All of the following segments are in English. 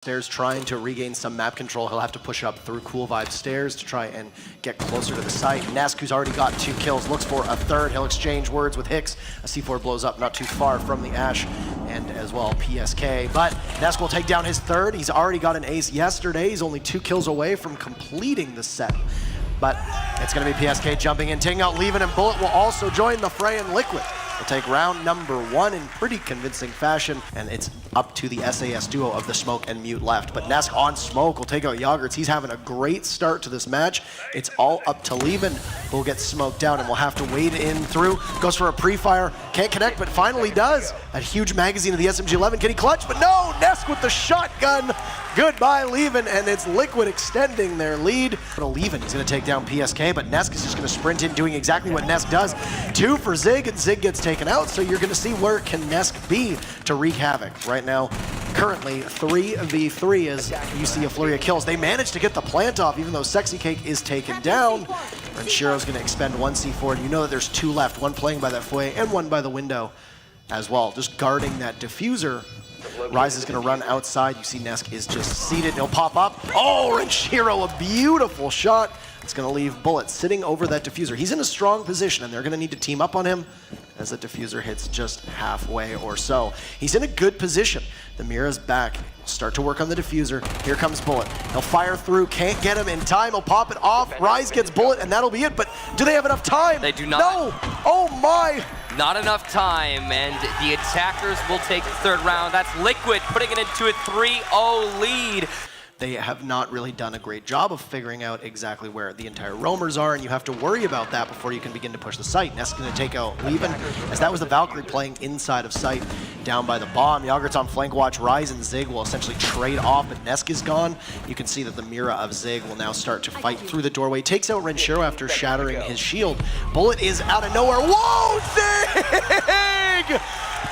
Stairs trying to regain some map control. He'll have to push up through Cool Vibe stairs to try and get closer to the site. Nesk, who's already got 2 kills, looks for a third. He'll exchange words with Hicks. A C4 blows up not too far from the Ash, and as well PSK. But Nesk will take down his third. He's already got an ace yesterday. He's only 2 kills away from completing the set. But it's going to be PSK jumping in, taking out Levin, and Bullet will also join the fray, and Liquid will take round number 1 in pretty convincing fashion, and it's up to the SAS duo of the Smoke and Mute left. But Nesk on Smoke will take out Yagertz. He's having a great start to this match. It's all up to Levin, who will get smoked down and will have to wade in through. Goes for a pre-fire, can't connect, but finally does. A huge magazine of the SMG-11. Can he clutch? But no, Nesk with the shotgun. Goodbye, Levin, and it's Liquid extending their lead. Levin is going to take down PSK, but Nesk is just going to sprint in, doing exactly what Nesk does. 2 for Zig, and Zig gets taken out, so you're going to see where can Nesk be to wreak havoc. Right now, currently 3v3 as you see a flurry of kills. They managed to get the plant off, even though Sexy Cake is taken down. And Shiro's going to expend 1 C4, and you know that there's 2 left, 1 playing by that foyer and 1 by the window as well, just guarding that diffuser. Rise is going to run outside. You see Nesk is just seated. He'll pop up. Oh, Renshiro, a beautiful shot. It's going to leave Bullet sitting over that diffuser. He's in a strong position, and they're going to need to team up on him as the diffuser hits just halfway or so. He's in a good position. The Mira's back. Start to work on the diffuser. Here comes Bullet. He'll fire through. Can't get him in time. He'll pop it off. Rise gets Bullet, and that'll be it. But do they have enough time? They do not. No! Oh, my! Not enough time, and the attackers will take the 3rd round. That's Liquid putting it into a 3-0 lead. They have not really done a great job of figuring out exactly where the entire roamers are, and you have to worry about that before you can begin to push the site. Nesk's going to take out Levin, as that was the Valkyrie playing inside of site down by the bomb. Yagertz on flank watch. Rise and Zig will essentially trade off, but Nesk is gone. You can see that the Mira of Zig will now start to fight through the doorway. Takes out Renshiro after shattering his shield. Bullet is out of nowhere. Whoa, Zig!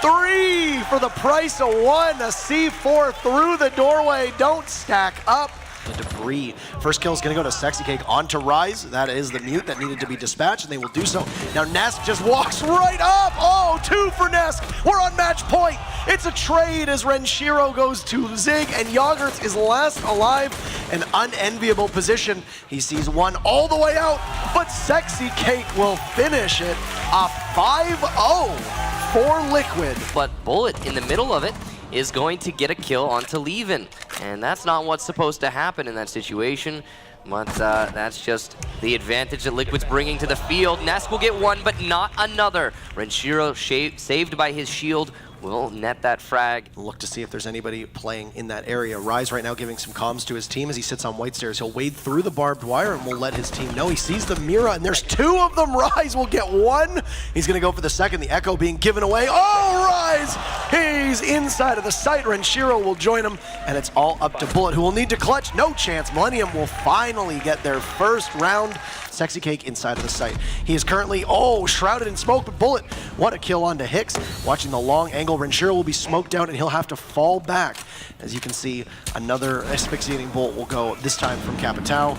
3 for the price of 1. A C4 through the doorway. Don't stack up. The debris. First kill is going to go to Sexy Cake onto Rise. That is the mute that needed to be dispatched, and they will do so. Now Nesk just walks right up. Oh, 2 for Nesk. We're on match point. It's a trade as Renshiro goes to Zig, and Yagertz is last alive. An unenviable position. He sees 1 all the way out, but Sexy Cake will finish it. A 5-0 for Liquid. But Bullet in the middle of it is going to get a kill onto Levin. And that's not what's supposed to happen in that situation. But that's just the advantage that Liquid's bringing to the field. Nesk will get 1, but not another. Renshiro saved by his shield will net that frag. Look to see if there's anybody playing in that area. Rise right now giving some comms to his team as he sits on white stairs. He'll wade through the barbed wire and will let his team know. He sees the Mira, and there's 2 of them. Rise will get 1. He's going to go for the second. The Echo being given away. Oh, Rise! He's inside of the site. Renshiro will join him, and it's all up to Bullet, who will need to clutch. No chance. Millenium will finally get their first round. Sexy Cake inside of the site. He is currently, shrouded in smoke, but Bullet, what a kill onto Hicks. Watching the long angle, Renshiro will be smoked out, and he'll have to fall back. As you can see, another asphyxiating bolt will go, this time from Capitao.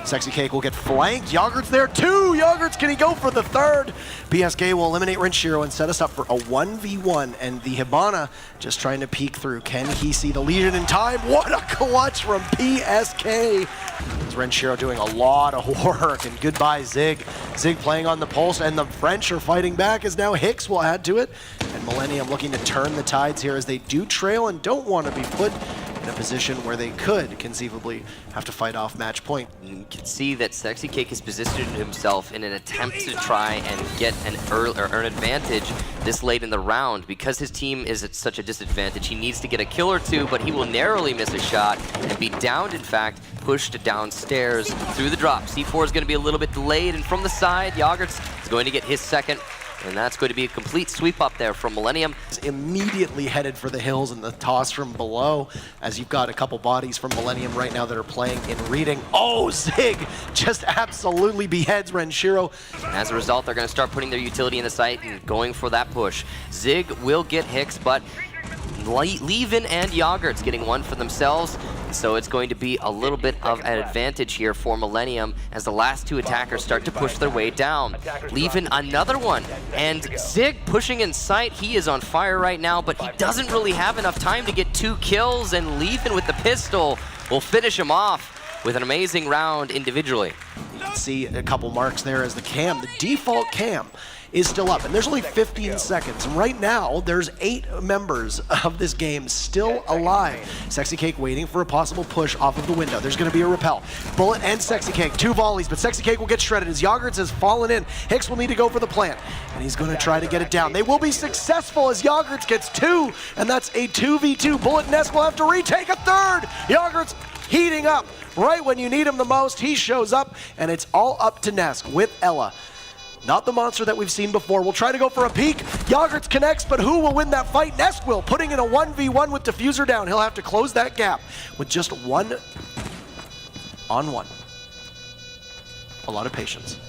Sexy Cake will get flanked. Yagertz there too. Yagertz, can he go for the 3rd? PSK will eliminate Renshiro and set us up for a 1v1. And the Hibana just trying to peek through. Can he see the Legion in time? What a clutch from PSK. Renshiro doing a lot of work, and goodbye Zig. Zig playing on the pulse, and the French are fighting back as now Hicks will add to it. And Millenium looking to turn the tides here as they do trail and don't want to be put in a position where they could conceivably have to fight off match point. You can see that Sexy Cake has positioned himself in an attempt to try and get an earn advantage this late in the round. Because his team is at such a disadvantage, he needs to get a kill or 2, but he will narrowly miss a shot and be downed, in fact, pushed downstairs through the drop. C4 is going to be a little bit delayed, and from the side, Yagertz is going to get his 2nd. And that's going to be a complete sweep up there from Millenium. Immediately headed for the hills and the toss from below, as you've got a couple bodies from Millenium right now that are playing in reading. Oh, Zig just absolutely beheads Renshiro. As a result, they're going to start putting their utility in the site and going for that push. Zig will get Hicks, but Levin and Yogurt's getting one for themselves. So it's going to be a little bit of an advantage here for Millenium as the last two attackers start to push their way down. Levin another one, and Zig pushing in sight. He is on fire right now, but he doesn't really have enough time to get 2 kills, and Levin with the pistol will finish him off with an amazing round individually. You can see a couple marks there as the default cam is still up, and there's only 15 seconds. And right now, there's 8 members of this game still alive. Sexy Cake waiting for a possible push off of the window. There's gonna be a repel. Bullet and Sexy Cake, 2 volleys, but Sexy Cake will get shredded as Yogurts has fallen in. Hicks will need to go for the plant, and he's gonna try to get it down. They will be successful as Yogurts gets 2, and that's a 2v2. Bullet and Ness will have to retake a third. Yogurts heating up right when you need him the most. He shows up, and it's all up to Nesk with Ella. Not the monster that we've seen before. We'll try to go for a peek. Yogurts connects, but who will win that fight? Nesk will, putting in a 1v1 with Diffuser down. He'll have to close that gap with just 1-on-1. A lot of patience.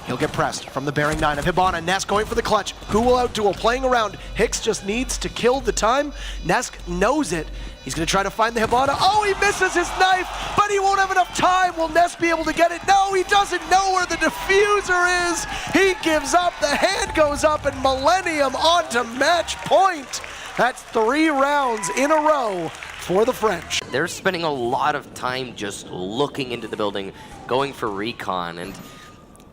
He'll get pressed from the bearing 9 of Hibana. Nesk going for the clutch. Who will outduel? Playing around. Hicks just needs to kill the time. Nesk knows it. He's going to try to find the Hibana. Oh, he misses his knife, but he won't have enough time. Will Nesk be able to get it? No, he doesn't know where the diffuser is. He gives up. The hand goes up, and Millenium on to match point. That's 3 rounds in a row for the French. They're spending a lot of time just looking into the building, going for recon, and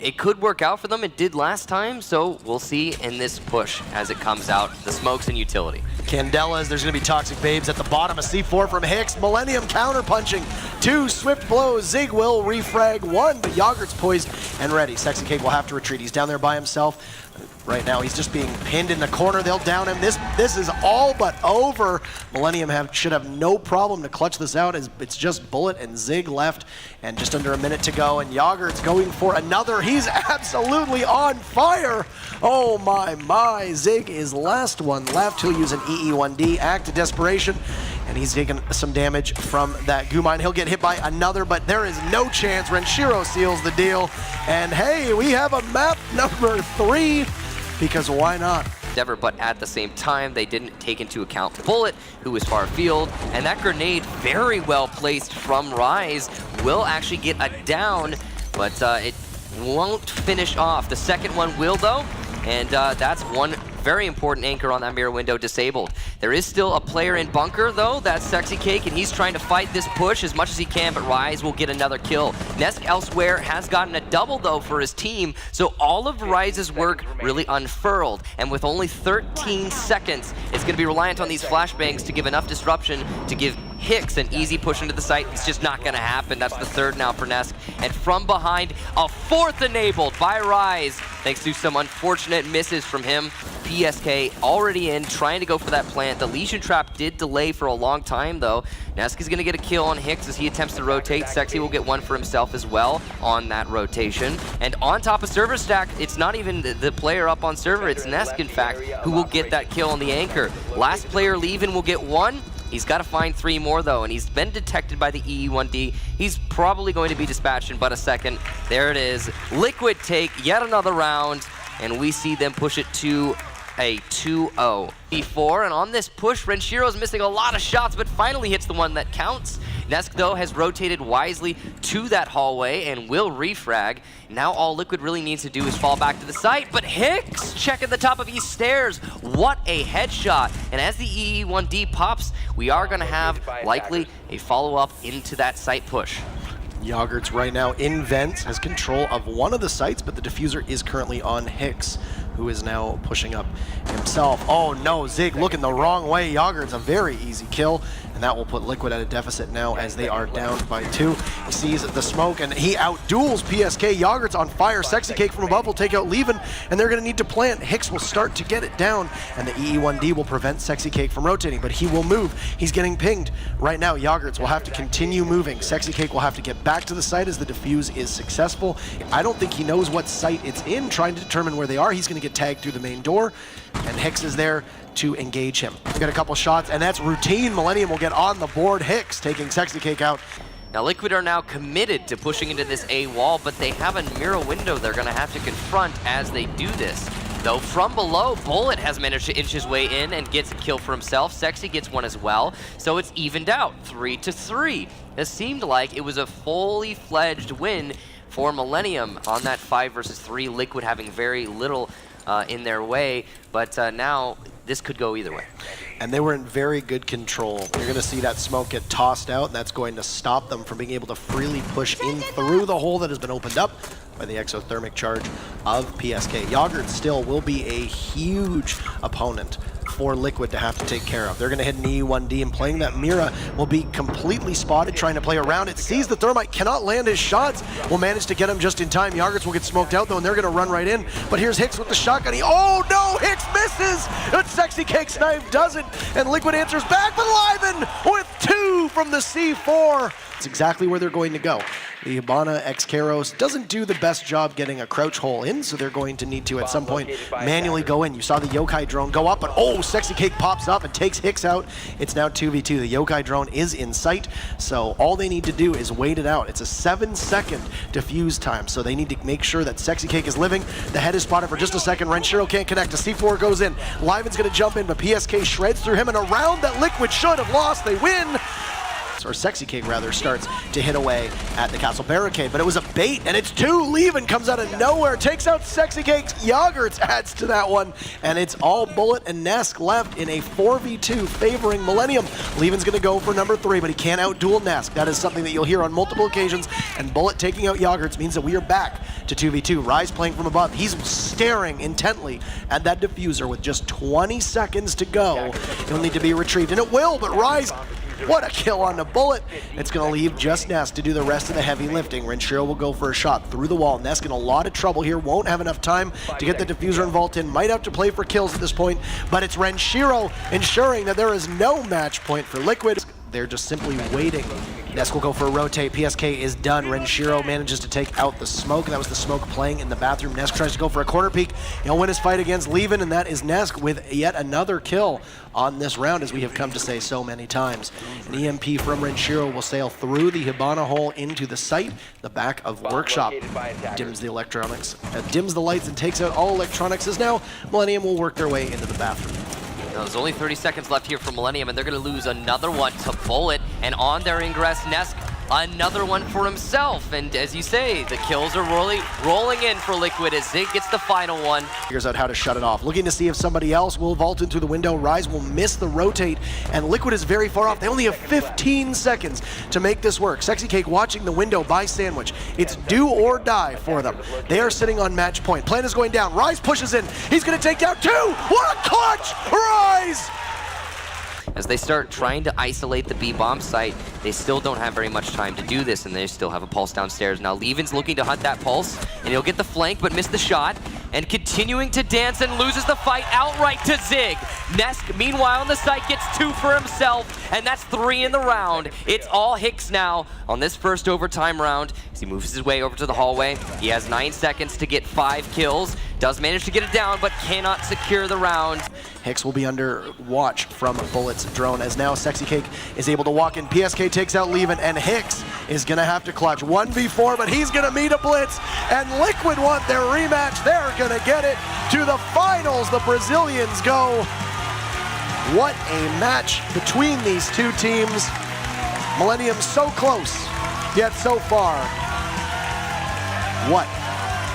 it could work out for them. It did last time, so we'll see in this push as it comes out. The smokes and utility. Candelas, there's going to be Toxic Babes at the bottom. A C4 from Hicks. Millenium counter-punching. 2 swift blows. Zig will refrag 1, but Yogurt's poised and ready. Sexy Cake will have to retreat. He's down there by himself. Right now, he's just being pinned in the corner. They'll down him. This is all but over. Millenium should have no problem to clutch this out, as it's just Bullet and Zig left, and just under a minute to go. And Yogurt's going for another. He's absolutely on fire. Oh my. Zig is last one left. He'll use an EE1D, Act of Desperation, and he's taking some damage from that goo mine. He'll get hit by another, but there is no chance. Renshiro seals the deal. And hey, we have a map number 3. Because why not? But at the same time, they didn't take into account Bullet, who was far afield, and that grenade, very well placed from Rise, will actually get a down, but it won't finish off. The second one will, though, and that's one very important anchor on that mirror window disabled. There is still a player in bunker, though. That's Sexy Cake, and he's trying to fight this push as much as he can, but Rise will get another kill. Nesk elsewhere has gotten a double, though, for his team, so all of Rise's work really unfurled, and with only 13 seconds, it's going to be reliant on these flashbangs to give enough disruption to give Hicks an easy push into the site. It's just not going to happen. That's the 3rd now for Nesk, and from behind, a 4th enabled by Rise, thanks to some unfortunate misses from him. PSK already in, trying to go for that plant. The Legion Trap did delay for a long time, though. Nesk is going to get a kill on Hicks as he attempts to rotate. Sexy will get one for himself as well on that rotation. And on top of server stack, it's not even the player up on server, it's Nesk, in fact, who will get that kill on the anchor. Last player, Levin, will get 1. He's got to find 3 more, though, and he's been detected by the EE1D. He's probably going to be dispatched in but a second. There it is. Liquid take yet another round, and we see them push it to a 2-0. Before, and on this push, Renshiro's missing a lot of shots, but finally hits the one that counts. Nesk, though, has rotated wisely to that hallway and will refrag. Now all Liquid really needs to do is fall back to the site, but Hicks checking the top of East Stairs. What a headshot. And as the EE1D pops, we are going to have likely a follow-up into that site push. Yogurts right now in vents, has control of one of the sites, but the diffuser is currently on Hicks, who is now pushing up himself. Oh no, Zig looking the wrong way. Yogurts a very easy kill, and that will put Liquid at a deficit now as they are down by 2. He sees the smoke, and he outduels PSK. Yogurts on fire. Sexy Cake from above will take out Levin, and they're going to need to plant. Hicks will start to get it down, and the EE1D will prevent Sexy Cake from rotating, but he will move. He's getting pinged. Right now, Yogurts will have to continue moving. Sexy Cake will have to get back to the site as the defuse is successful. I don't think he knows what site it's in, trying to determine where they are. He's going to get tagged through the main door, and Hicks is there to engage him. We got a couple shots, and that's routine. Millenium will get on the board. Hicks taking Sexy Cake out. Now Liquid are now committed to pushing into this A wall, but they have a mirror window they're going to have to confront as they do this. though. From below, Bullet has managed to inch his way in and gets a kill for himself. Sexy gets one as well, so it's evened out, 3-3. It seemed like it was a fully fledged win for Millenium on that 5 versus 3. Liquid having very little in their way, but now this could go either way. And they were in very good control. You're going to see that smoke get tossed out, and that's going to stop them from being able to freely push in through the hole that has been opened up by the exothermic charge of PSK. Yogurt still will be a huge opponent for Liquid to have to take care of. They're going to hit an E1D, and playing that Mira will be completely spotted, trying to play around it. Sees the Thermite, cannot land his shots, will manage to get him just in time. Yogurts will get smoked out though, and they're going to run right in. But here's Hicks with the shotgun. Oh no, Hicks misses! But Sexy Cake's knife doesn't, and Liquid answers back, but Liven with 2 from the C4. It's exactly where they're going to go. The Hibana X Karos doesn't do the best job getting a crouch hole in, so they're going to need to at some point manually go in. You saw the Yokai drone go up, but oh, Sexy Cake pops up and takes Hicks out. It's now 2v2. The Yokai drone is in sight, so all they need to do is wait it out. It's a 7-second defuse time, so they need to make sure that Sexy Cake is living. The head is spotted for just a second. Renshiro can't connect. A C4 goes in. Liven's going to jump in, but PSK shreds through him, and a round that Liquid should have lost, they win. Or Sexy Cake rather, starts to hit away at the castle barricade, but it was a bait, and it's 2. Leven comes out of nowhere, takes out Sexy Cake's. Yogurts adds to that one, and it's all Bullet and Nesk left in a 4v2 favoring Millenium. Leven's gonna go for number 3, but he can't outduel Nesk. That is something that you'll hear on multiple occasions, and Bullet taking out Yogurts means that we are back to 2v2. Rise playing from above. He's staring intently at that diffuser with just 20 seconds to go. It'll need to be retrieved, and it will, but Rise, what a kill on the Bullet. It's going to leave just Nesk to do the rest of the heavy lifting. Renshiro will go for a shot through the wall. Nesk in a lot of trouble here. Won't have enough time to get the diffuser and vault in. Might have to play for kills at this point, but it's Renshiro ensuring that there is no match point for Liquid. They're just simply waiting. Nesk will go for a rotate. PSK is done. Renshiro manages to take out the smoke. That was the smoke playing in the bathroom. Nesk tries to go for a corner peek. He'll win his fight against Leven, and that is Nesk with yet another kill on this round, as we have come to say so many times. An EMP from Renshiro will sail through the Hibana hole into the site. The back of Workshop dims the electronics, dims the lights, and takes out all electronics. As now Millenium will work their way into the bathroom. Now, there's only 30 seconds left here for Millenium, and they're going to lose another one to Bullet. And on their ingress, Nesk, another one for himself. And as you say, the kills are rolling in for Liquid as Zig gets the final one. Figures out how to shut it off. Looking to see if somebody else will vault into the window. Rise will miss the rotate, and Liquid is very far off. They only have 15 seconds to make this work. Sexy Cake watching the window by Sandwich. It's do or die for them. They are sitting on match point. Plan is going down. Rise pushes in. He's going to take down 2. What a clutch! Rise! As they start trying to isolate the B-bomb site, they still don't have very much time to do this, and they still have a pulse downstairs. Now Leven's looking to hunt that pulse, and he'll get the flank, but miss the shot, and continuing to dance and loses the fight outright to Zig. Nesk, meanwhile, on the site, gets 2 for himself, and that's 3 in the round. It's all Hicks now on this first overtime round. As he moves his way over to the hallway, he has 9 seconds to get 5 kills. Does manage to get it down, but cannot secure the round. Hicks will be under watch from Bullet's drone, as now Sexy Cake is able to walk in. PSK takes out Leven, and Hicks is going to have to clutch 1v4, but he's going to meet a blitz, and Liquid want their rematch. They're going to get it to the finals. The Brazilians go. What a match between these two teams. Millenium so close, yet so far. What